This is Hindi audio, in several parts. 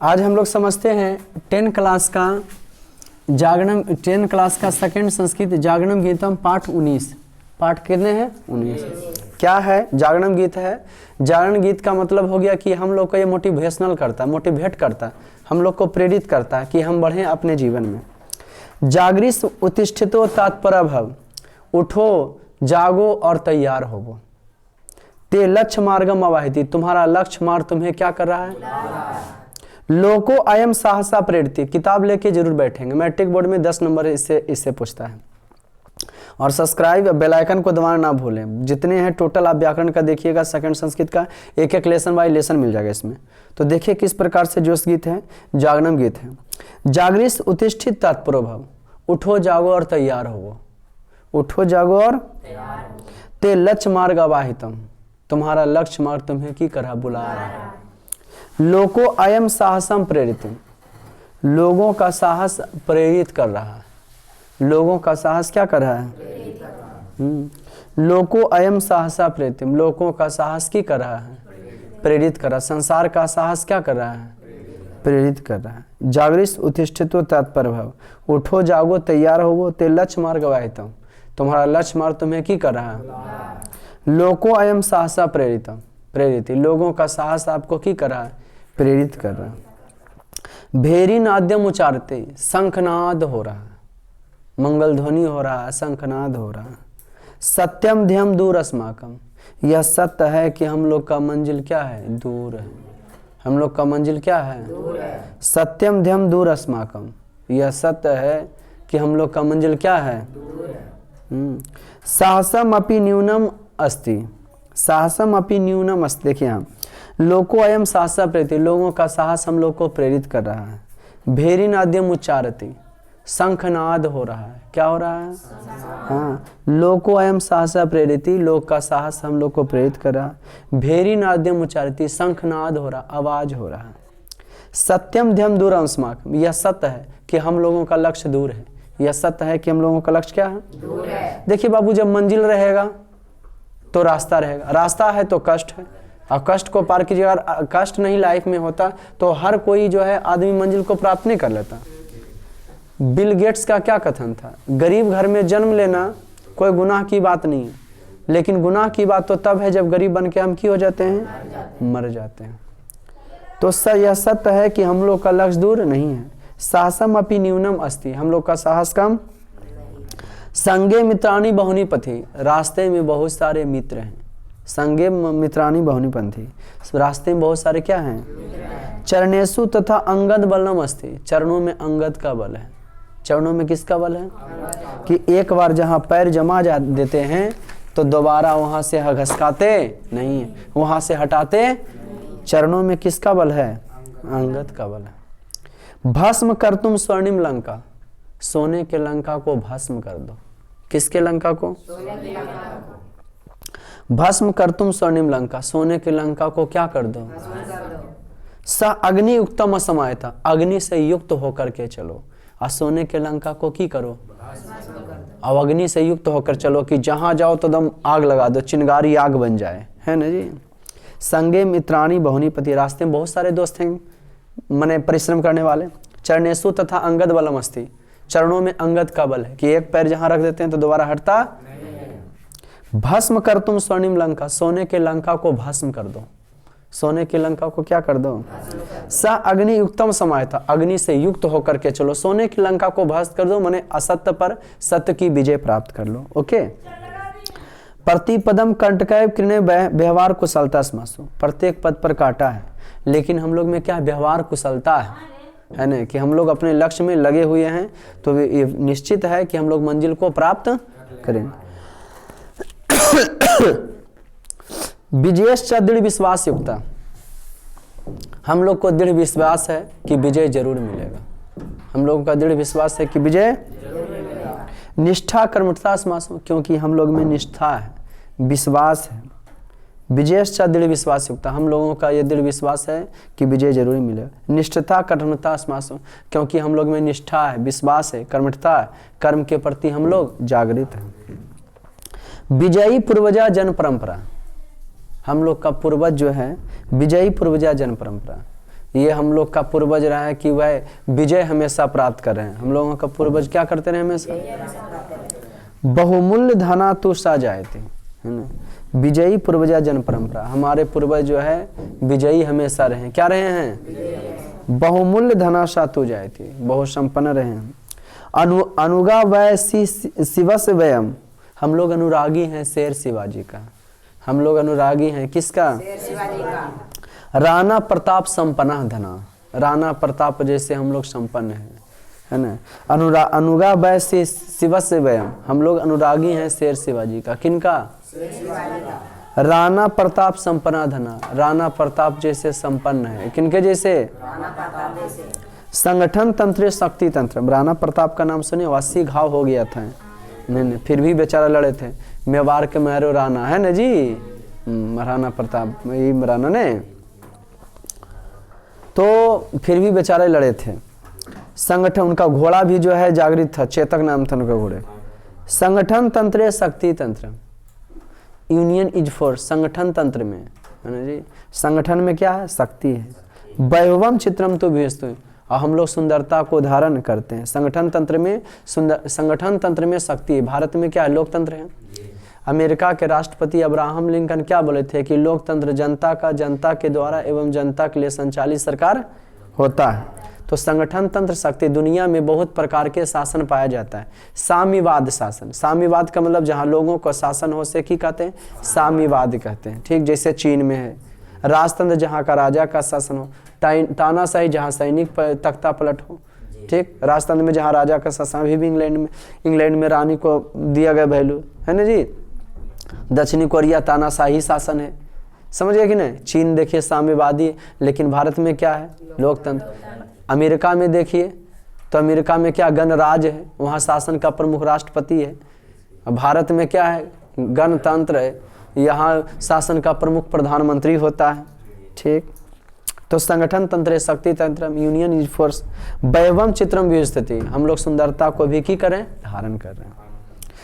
आज हम लोग समझते हैं 10 क्लास का सेकंड संस्कृत जागरण गीतम पाठ 19। पाठ कितने हैं? 19। क्या है? जागरण गीत है। जागरण गीत का मतलब हो गया कि हम लोग को ये मोटिवेट करता है, हम लोग को प्रेरित करता है कि हम बढ़ें अपने जीवन में। जागरिस उत्तिष्ठितो तात्पर भव, उठो जागो और तैयार होवो। ते लक्ष्य मार्गम अवाहिति, तुम्हारा लक्ष्य मार्ग तुम्हें क्या कर रहा है? लोको अयम साहसा प्रेरित। किताब लेके जरूर बैठेंगे, मैट्रिक बोर्ड में 10 नंबर इससे पूछता है। और सब्सक्राइब बेल आइकन को दबाना ना भूलें। जितने हैं टोटल आप व्याकरण का देखिएगा, सेकंड संस्कृत का एक लेसन बाय लेसन मिल जाएगा इसमें। तो देखिए किस प्रकार से जोश गीत है, जागरण गीत है। जागरिस उत्तिष्ठित तात्पर भव, उठो जागो और तैयार हो। उठो जागो और ते लक्ष्य मार्ग अवाहितम, तुम्हारा लक्ष्य मार्ग तुम्हें की करहा बुला रहा है। लोको अयम साहसम प्रेरित, लोगों का साहस प्रेरित कर रहा है। लोगों का साहस क्या कर रहा है? लोको अयम साहसा प्रेरित, लोगों का साहस की कर रहा है? प्रेरित कर रहा है। संसार का साहस क्या कर रहा है? प्रेरित कर रहा है। जागरिस उत्तिष्ठितो तात्पर भव, उठो जागो तैयार होवो। ते लक्ष्य मार्ग अवाहितम, तुम्हारा लक्ष्य मार्ग तुम्हें की कर रहा है? लोको अयम साहसा प्रेरित, लोगों का साहस आपको की कर रहा है? प्रेरित कर रहा है। भेरी नाद्यम उचारते, शंखनाद हो रहा है, मंगल ध्वनि हो रहा है, शंखनाद हो रहा है। सत्यम ध्यम दूर अस्माकम, यह सत्य है कि हम लोग का मंजिल क्या है? दूर है। हम लोग का मंजिल क्या है? दूर है। सत्यम ध्यम दूर अस्माकम, यह सत्य है कि हम लोग का मंजिल क्या है? दूर है। साहसम अपि न्यूनम अस्ति, साहसम अपि न्यूनम अस्ति। देखिए यहाँ लोको अयम साहसा प्रेरित, लोगों का साहस हम लोग को प्रेरित कर रहा है। भेरी नाद्यम उच्चारति, शंखनाद हो रहा है। क्या हो रहा है? हाँ, लोको अयम साहसा प्रेरित, लोग का साहस हम लोग को प्रेरित कर रहा है। भेरी नाद्यम उच्चारति, शंखनाद हो रहा, आवाज हो रहा है। सत्यम ध्यम दूर अस्माकम, यह सत्य है कि हम लोगों का लक्ष्य दूर है। यह सत्य है कि हम लोगों का लक्ष्य क्या है? दूर है। देखिए बाबू, जब मंजिल रहेगा तो रास्ता रहेगा, रास्ता है तो कष्ट है, और कष्ट को पार कीजिएगा। अगर कष्ट नहीं लाइफ में होता तो हर कोई जो है आदमी मंजिल को प्राप्त नहीं कर लेता। बिल गेट्स का क्या कथन था? गरीब घर में जन्म लेना कोई गुनाह की बात नहीं है, लेकिन गुनाह की बात तो तब है जब गरीब बन के हम की हो जाते हैं? मर जाते हैं। तो यह सत्य है कि हम लोग का लक्ष्य दूर नहीं है। साहसम अपि न्यूनम अस्ति, हम लोग का साहस कम। संगे मित्राणी बहुनी पथि, रास्ते में बहुत सारे मित्र हैं। संगे मित्राणी बहुनी पंथी, रास्ते में बहुत सारे क्या हैं? चरणेशु तथा अंगद बलम अस्ति, चरणों में अंगद का बल है। चरणों में किसका बल है? कि एक बार जहाँ पैर जमा जा देते हैं तो दोबारा वहाँ से घसकाते नहीं है, वहाँ से हटाते। चरणों में किसका बल है? अंगद का बल है। भस्म कर तुम स्वर्णिम लंका, सोने के लंका को भस्म कर दो। किसके लंका को? भस्म कर तुम स्वर्णिम लंका, सोने के लंका को क्या कर दो? स अग्नि युक्तम असमायता, अग्नि से युक्त होकर के चलो। और सोने के लंका को की करो? अब अग्नि से युक्त होकर चलो कि जहां जाओ तो दम आग लगा दो, चिंगारी आग बन जाए, है ना जी। संगे मित्राणी बहुनी पति, रास्ते में बहुत सारे दोस्त हैं मने परिश्रम करने वाले। चरणेशु तथा अंगद बलम अस्ति, चरणों में अंगद का बल है कि एक पैर जहां रख देते हैं तो दोबारा हटता नहीं। भस्म कर तुम स्वर्णिम लंका, सोने के लंका को भस्म कर दो। सोने की लंका को क्या कर दो? स अग्नि युक्तम समायता, अग्नि से युक्त होकर के चलो। सोने की लंका को भस्म कर दो, माने असत्य पर सत्य की विजय प्राप्त कर लो। ओके। प्रतिपदम कंटकैव कृणे व्यवहार कुशलता स्मासु, प्रत्येक पद पर काटा है, लेकिन हम लोग में क्या व्यवहार कुशलता है ना, कि हम लोग अपने लक्ष्य में लगे हुए हैं, तो ये निश्चित है कि हम लोग मंजिल को प्राप्त करें। विजयश्च दृढ़ विश्वास युक्ता, हम लोग को दृढ़ विश्वास है कि विजय जरूर मिलेगा। हम लोगों का दृढ़ विश्वास है कि विजय निष्ठा कर्मठता समासो, क्योंकि हम लोग में निष्ठा है, विश्वास है। विजयश्च दृढ़ विश्वास युक्ता, हम लोगों का ये दृढ़ विश्वास है कि विजय जरूर मिलेगा। निष्ठता कठिनता समासो, क्योंकि हम लोग में निष्ठा है, विश्वास है, कर्मठता है, कर्म के प्रति हम लोग जागृत हैं। विजयी पूर्वजा जन परंपरा, हम लोग का पूर्वज जो है विजयी पूर्वजा जन परंपरा, ये हम लोग का पूर्वज रहा है कि वह विजय हमेशा प्राप्त कर रहे हैं। हम लोगों का पूर्वज क्या करते रहे हमेशा? बहुमूल्य धना तू सा जाए थे, है ना। विजयी पूर्वजा जन परंपरा, हमारे पूर्वज जो है विजयी हमेशा रहे। क्या रहे हैं? बहुमूल्य धना सा तू जाए थे, बहुत संपन्न रहे हैं। अनुगा वय शिवस वयम, हम लोग अनुरागी हैं शेर शिवाजी का। हम लोग अनुरागी हैं किसका? शिवाजी का। राणा प्रताप संपन्ना धना, राणा प्रताप जैसे हम लोग संपन्न हैं, है ना। अनुगा वय शिवस वयम, हम लोग अनुरागी हैं शेर शिवाजी का। किनका? राणा प्रताप संपन्ना धना, राणा प्रताप जैसे संपन्न है। किनके जैसे? संगठन तंत्र शक्ति तंत्र, राणा प्रताप का नाम सुने, 80 घाव हो गया था, नहीं फिर भी बेचारा लड़े थे। मेवाड़ के मैरो राणा है ना जी, महाराणा प्रताप राणा ने, तो फिर भी बेचारे लड़े थे। संगठन, उनका घोड़ा भी जो है जागृत था, चेतक नाम था उनका घोड़े। संगठन तंत्र शक्ति तंत्र, यूनियन इज फोर्स, संगठन तंत्र में, है ना जी। संगठन में क्या है? शक्ति है। वैभवम चित्रम तो भेजते, और हम लोग सुंदरता को धारण करते हैं। संगठन तंत्र में संगठन तंत्र में शक्ति है। भारत में क्या है? लोकतंत्र है। अमेरिका के राष्ट्रपति अब्राहम लिंकन क्या बोले थे कि लोकतंत्र जनता का, जनता के द्वारा एवं जनता के लिए संचालित सरकार होता है। तो संगठन तंत्र शक्ति, दुनिया में बहुत प्रकार के शासन पाया जाता है। साम्यवाद शासन, साम्यवाद का मतलब जहाँ लोगों को शासन हो से की कहते हैं? साम्यवाद कहते हैं, ठीक। जैसे चीन में है। राजतंत्र, जहाँ का राजा का शासन हो। तानाशाही, जहाँ सैनिक तख्ता पलट हो, ठीक। राजतंत्र में जहाँ राजा का शासन, अभी भी इंग्लैंड में रानी को दिया गया वैल्यू, है ना जी। दक्षिणी कोरिया तानाशाही शासन है, समझ गए कि नहीं। चीन देखिए साम्यवादी, लेकिन भारत में क्या है? लोकतंत्र। अमेरिका में देखिए तो अमेरिका में क्या? गणराज्य है, वहाँ शासन का प्रमुख राष्ट्रपति है। भारत में क्या है? गणतंत्र है, यहाँ शासन का प्रमुख प्रधानमंत्री होता है, ठीक। तो संगठन तंत्र शक्ति तंत्र, यूनियन इज फोर्स, वैभवम चित्रम विस्थिति, हम लोग सुंदरता को भी की करें? धारण कर रहे हैं।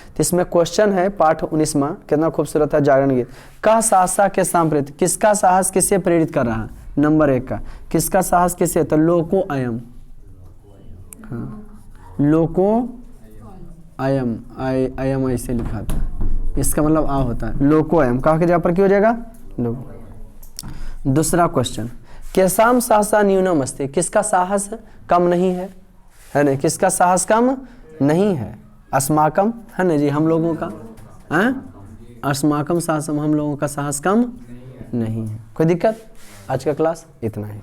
तो इसमें क्वेश्चन है पाठ 19वां, कितना खूबसूरत है। जागरण गीत का साहसा के सांप्रेत, किसका साहस किसे प्रेरित कर रहा है? नंबर 1 का, किसका साहस किसे? तो लोको अयम, हाँ, लोको अयम, अयम ऐसे लिखा था, इसका मतलब आ होता है। लोको अयम कहा के जगह पर क्यों हो जाएगा? लोको। दूसरा क्वेश्चन, केसाम साहसा न्यूनम अस्ति, किसका साहस कम नहीं है? है ना, किसका साहस कम नहीं है? अस्माकम, है ना जी, हम लोगों का, अस्माकम साहसम, हम लोगों का साहस कम नहीं है। कोई दिक्कत? आज का क्लास इतना ही।